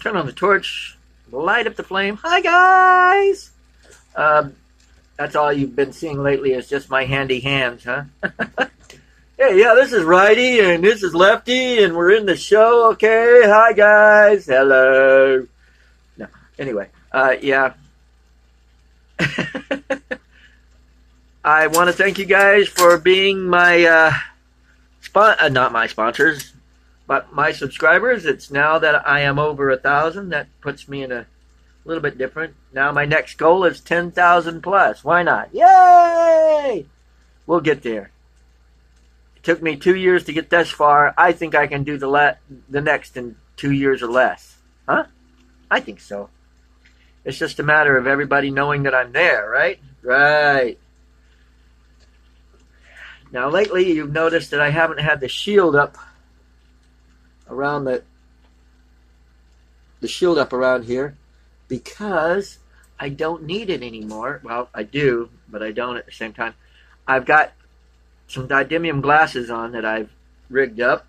Turn on the torch, light up the flame. Hi guys! That's all you've been seeing lately is just my handy hands, huh? Hey, yeah, this is Righty and this is Lefty and we're in the show, okay? Hi guys, hello. No, anyway, yeah. I want to thank you guys for being my, not my sponsors, but my subscribers. It's now that I am over 1,000, that puts me in a little bit different. Now my next goal is 10,000 plus. Why not? Yay! We'll get there. It took me 2 years to get this far. I think I can do the next in 2 years or less. Huh? I think so. It's just a matter of everybody knowing that I'm there, right? Right. Now lately you've noticed that I haven't had the shield up around the shield up around here because I don't need it anymore. Well, I do, but I don't at the same time. I've got some didymium glasses on that I've rigged up.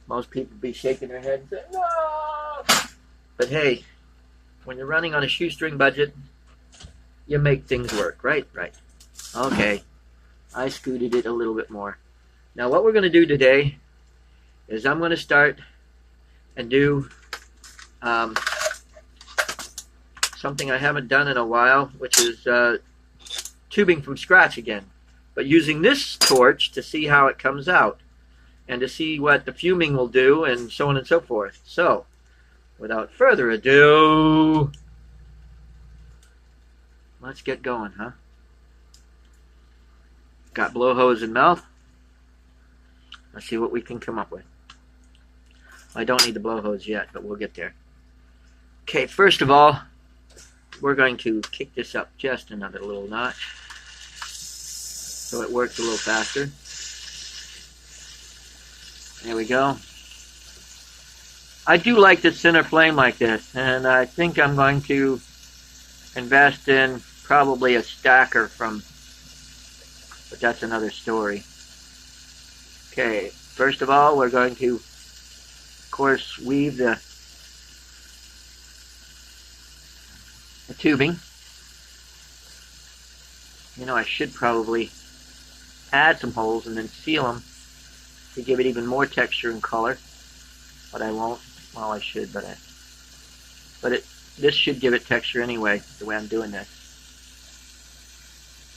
Most people be shaking their head and saying, no! But hey, when you're running on a shoestring budget, you make things work, right? Right. Okay. I scooted it a little bit more. Now what we're going to do today is I'm going to start and do something I haven't done in a while, which is tubing from scratch again. But using this torch to see how it comes out and to see what the fuming will do and so on and so forth. So, without further ado, let's get going, huh? Got blowhose in mouth. Let's see what we can come up with. I don't need the blowhose yet, but we'll get there. Okay, first of all, we're going to kick this up just another little notch so it works a little faster. There we go. I do like the center flame like this, and I think I'm going to invest in probably a stacker from, but that's another story. Okay, first of all, we're going to, of course, weave the tubing. You know, I should probably add some holes and then seal them to give it even more texture and color, but I won't. Well, I should, but this should give it texture anyway, the way I'm doing this.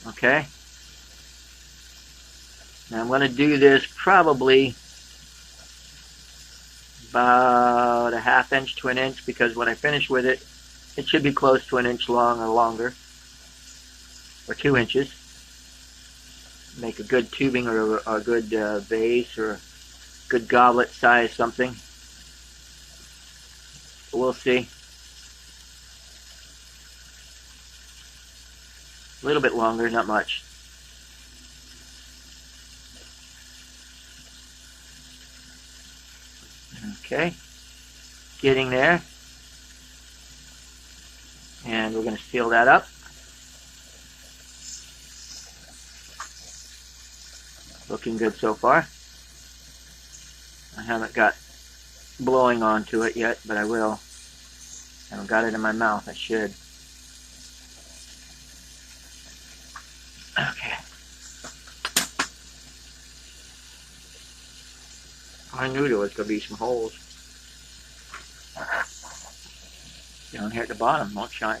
Okay. Now I'm going to do this probably about a ½ inch to an inch, because when I finish with it, it should be close to an inch long or longer, or 2 inches. Make a good tubing or a good vase or a good goblet size something. But we'll see. A little bit longer, not much. Okay, getting there. And we're going to seal that up. Looking good so far. I haven't got blowing onto it yet, but I will. I haven't got it in my mouth. I should. Okay. I knew there was going to be some holes down here at the bottom. Won't shine.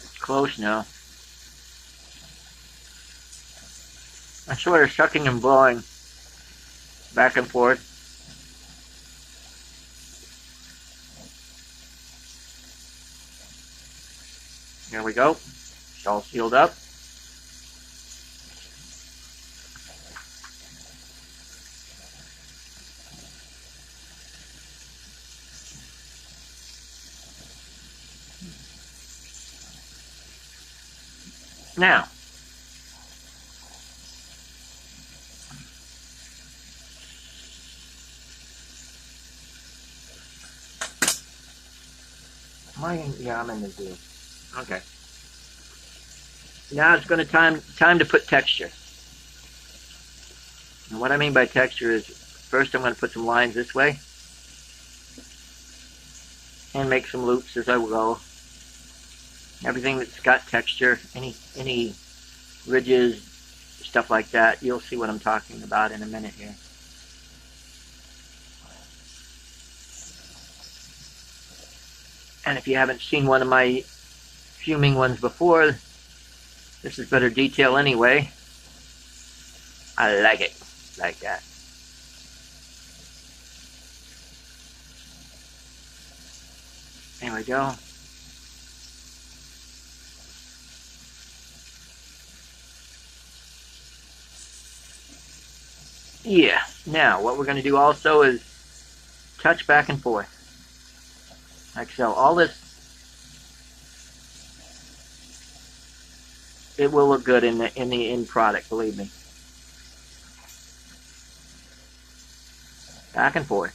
It's close now. I'm sort of sucking and blowing back and forth. There we go. It's all sealed up. Now, Yeah, I'm in the zoo. Okay. Now it's going to time to put texture. And what I mean by texture is, first I'm going to put some lines this way and make some loops as I go. Everything that's got texture, any ridges, stuff like that, you'll see what I'm talking about in a minute here. And if you haven't seen one of my fuming ones before, this is better detail anyway. I like it like that. There we go. Yeah, now what we're going to do also is touch back and forth. Like so. All this, it will look good in the end product, believe me. Back and forth.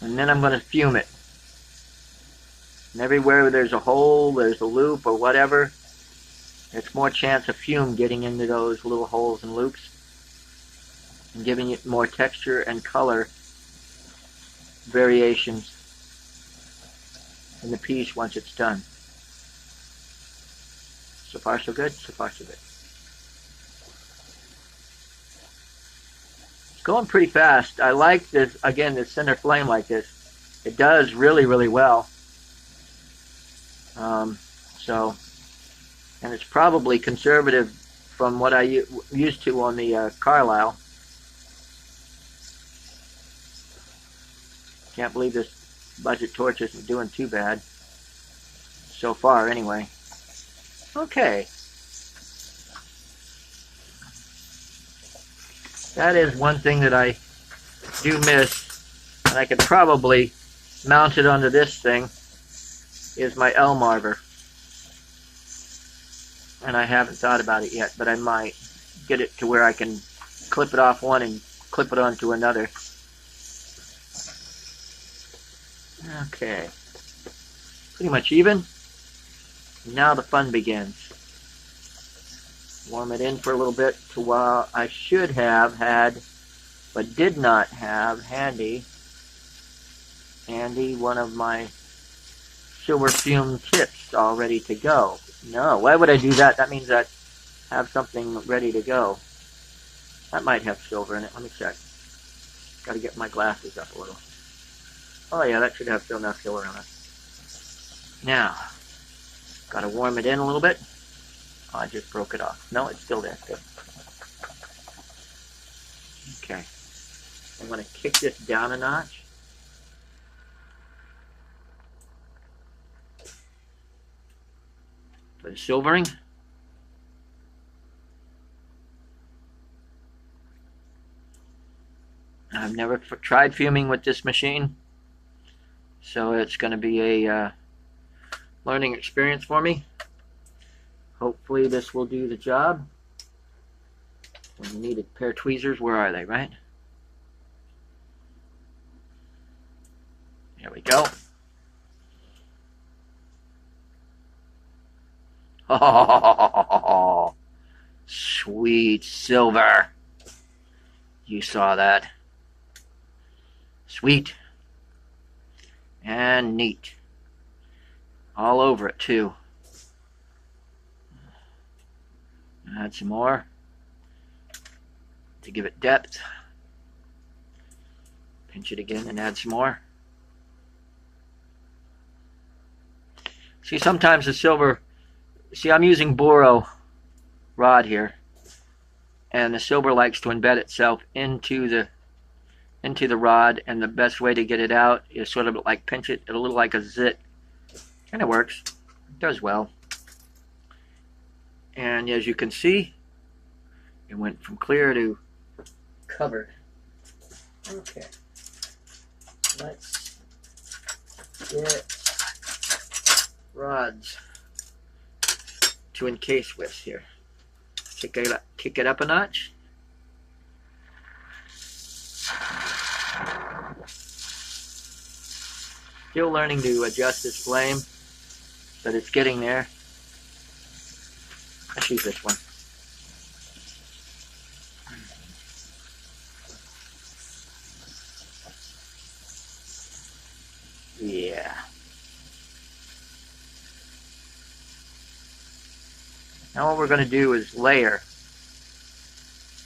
And then I'm going to fume it. And everywhere there's a hole, there's a loop or whatever, there's more chance of fume getting into those little holes and loops and giving it more texture and color variations in the piece once it's done. So far so good, so far so good. It's going pretty fast. I like this, again, this center flame like this. It does really, really well. And it's probably conservative from what I used to on the Carlisle. Can't believe this budget torch isn't doing too bad so far anyway. Okay. That is one thing that I do miss, and I could probably mount it onto this thing, is my L marver. And I haven't thought about it yet, but I might get it to where I can clip it off one and clip it onto another. Okay. Pretty much even. Now the fun begins. Warm it in for a little bit to while I should have had, but did not have handy one of my silver fume tips all ready to go. No, why would I do that? That means I have something ready to go. That might have silver in it. Let me check. Got to get my glasses up a little. Oh yeah, that should have still enough silver on it. Now, got to warm it in a little bit. Oh, I just broke it off. No, it's still there. Good. Okay. I'm going to kick this down a notch. For the silvering. I've never tried fuming with this machine, so it's going to be a learning experience for me. Hopefully this will do the job. We need a pair of tweezers. Where are they, right? There we go. Oh, sweet silver. You saw that. Sweet. And neat. All over it, too. Add some more to give it depth. Pinch it again and add some more. See, sometimes the silver, see, I'm using boro rod here, and the silver likes to embed itself into the rod, and the best way to get it out is sort of like pinch it a little like a zit. Kind of works. It does well. And as you can see, it went from clear to covered. Okay. Let's get rods to encase with here. Kick it up a notch. still learning to adjust this flame, but it's getting there. Let's use this one. Yeah. Now what we're going to do is layer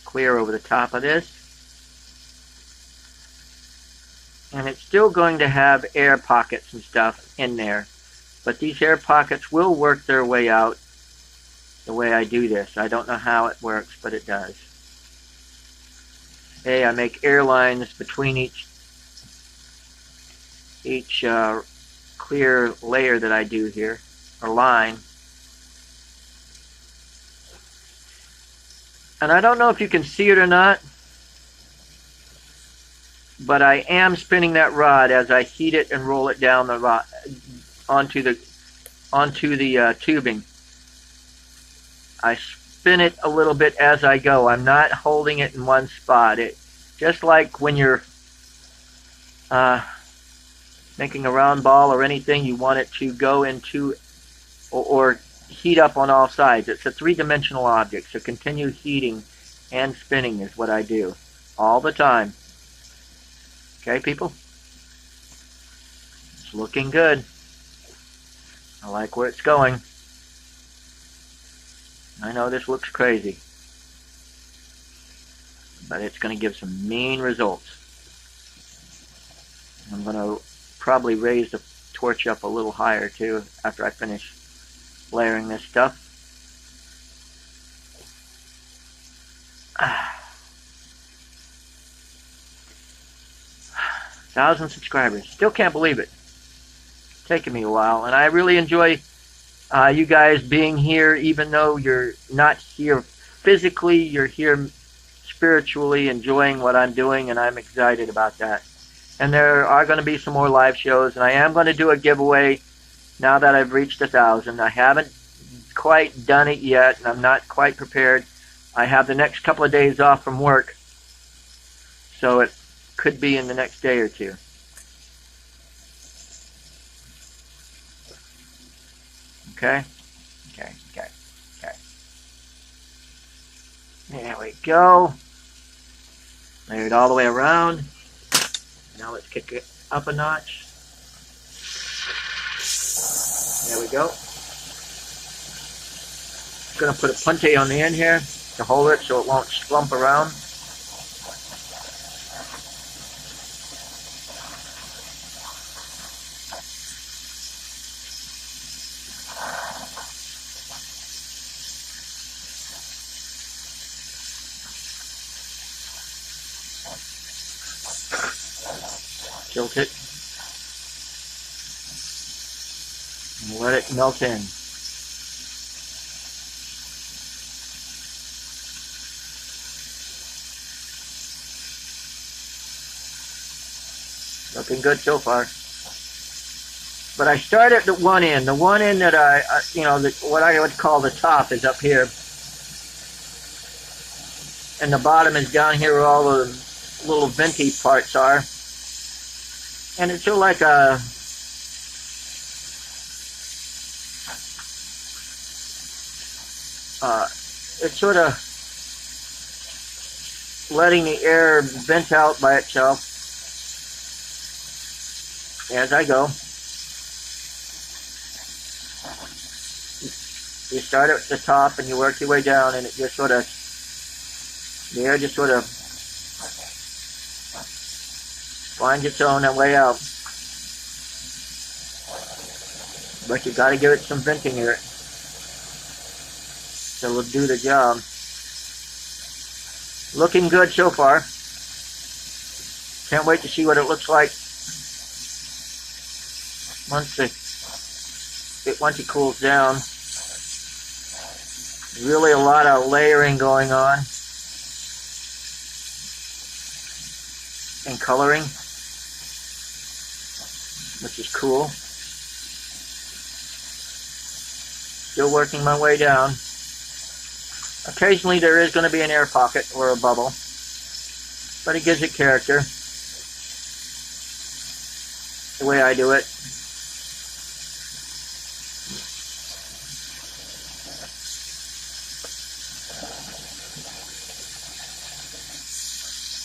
clear over the top of this. And it's still going to have air pockets and stuff in there. But these air pockets will work their way out the way I do this. I don't know how it works, but it does. Okay, I make airlines between each clear layer that I do here, or line. And I don't know if you can see it or not, but I am spinning that rod as I heat it and roll it down the rod onto the tubing. I spin it a little bit as I go. I'm not holding it in one spot. It just like when you're making a round ball or anything, you want it to go into or heat up on all sides. It's a three-dimensional object, so continue heating and spinning is what I do all the time. Okay, people? It's looking good. I like where it's going. I know this looks crazy, but it's going to give some mean results. I'm going to probably raise the torch up a little higher too after I finish layering this stuff. 1,000 subscribers. Still can't believe it. It's taken me a while, and I really enjoy you guys being here, even though you're not here physically. You're here spiritually, enjoying what I'm doing, and I'm excited about that. And there are going to be some more live shows, and I am going to do a giveaway now that I've reached 1,000. I haven't quite done it yet, and I'm not quite prepared. I have the next couple of days off from work, so it could be in the next day or two. Okay? Okay. There we go. Layer it all the way around. Now let's kick it up a notch. There we go. Going to put a punte on the end here to hold it so it won't slump around. Tilt it and let it melt in. Looking good so far. But I start at the one end. The one end that what I would call the top is up here. And the bottom is down here where all the little venti parts are. And it's sort of like it's sort of letting the air vent out by itself as I go. You start at the top and you work your way down, and it just sort of, the air just sort of finds its own way out. But you got to give it some venting here, so it'll do the job. Looking good so far. Can't wait to see what it looks like once it cools down. Really a lot of layering going on and coloring, which is cool. Still working my way down. Occasionally there is going to be an air pocket or a bubble, but it gives it character. the way I do it.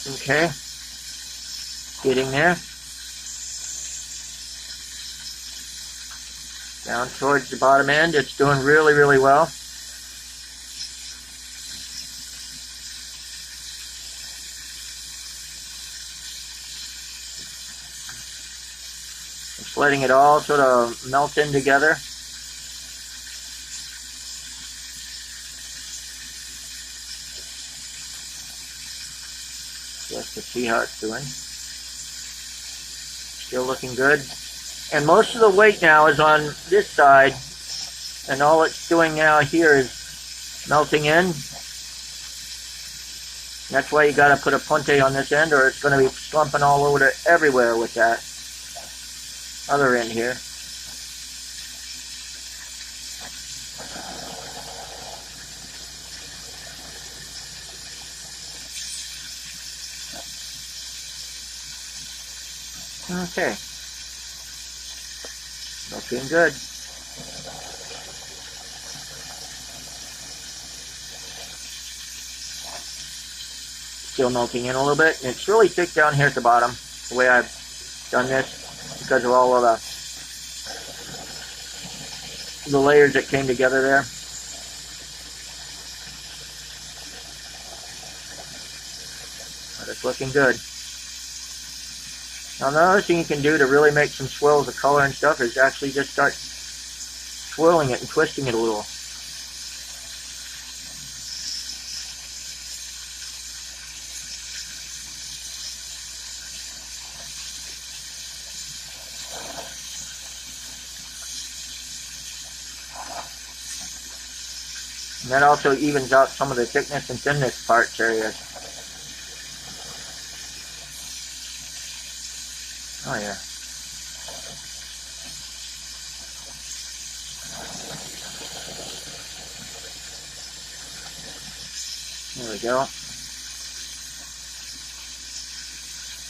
Okay, getting there. Down towards the bottom end, it's doing really, really well. Just letting it all sort of melt in together. Just to see how it's doing. Still looking good. And most of the weight now is on this side, and all it's doing now here is melting in. That's why you got to put a punte on this end, or it's going to be slumping all over everywhere with that other end here. Okay. Looking good. Still melting in a little bit. And it's really thick down here at the bottom, the way I've done this, because of all of the layers that came together there. But it's looking good. Now another thing you can do to really make some swirls of color and stuff is actually just start swirling it and twisting it a little. And that also evens out some of the thickness and thinness parts areas. Oh yeah. There we go.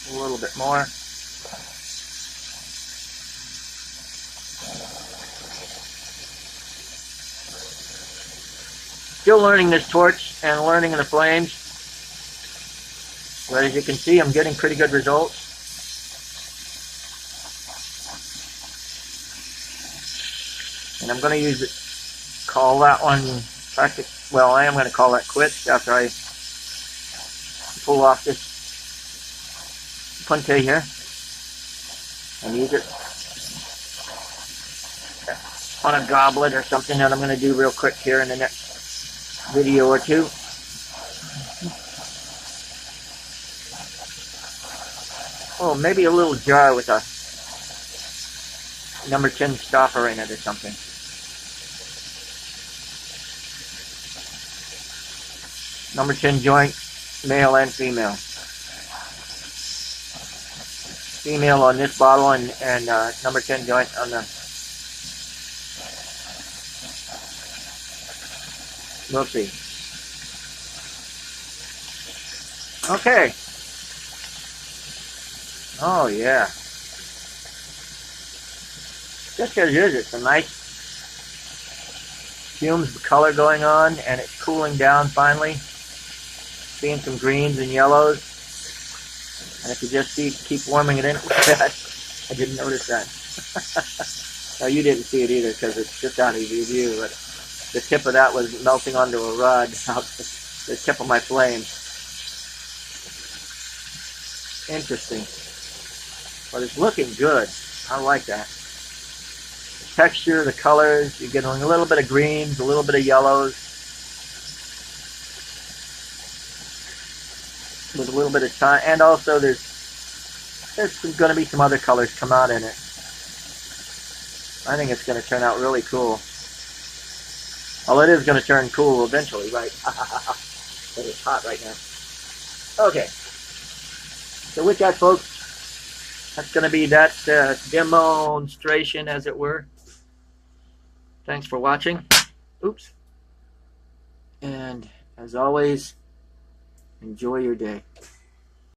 A little bit more. Still learning this torch and learning the flames. But as you can see, I'm getting pretty good results. And I'm going to call that one practic. Well, I am going to call that quits after I pull off this punte here and use it on a goblet or something that I'm going to do real quick here in the next video or two. Oh, maybe a little jar with a number 10 stopper in it or something. Number 10 joint, male and female. Female on this bottle and number 10 joint on the... We'll see. Okay. Oh yeah. Just as is, it's a nice fumes of color going on, and it's cooling down finally. Seeing some greens and yellows. And if you just keep warming it in like that, I didn't notice that. No, you didn't see it either because it's just out of your view. But the tip of that was melting onto a rod out the tip of my flame. Interesting. But it's looking good. I like that. The texture, the colors, you're getting a little bit of greens, a little bit of yellows. With a little bit of time, and also there's going to be some other colors come out in it. I think it's going to turn out really cool. Well, it is going to turn cool eventually, right? But it's hot right now. Okay. So with that, folks, that's going to be that demonstration, as it were. Thanks for watching. Oops. And as always, enjoy your day.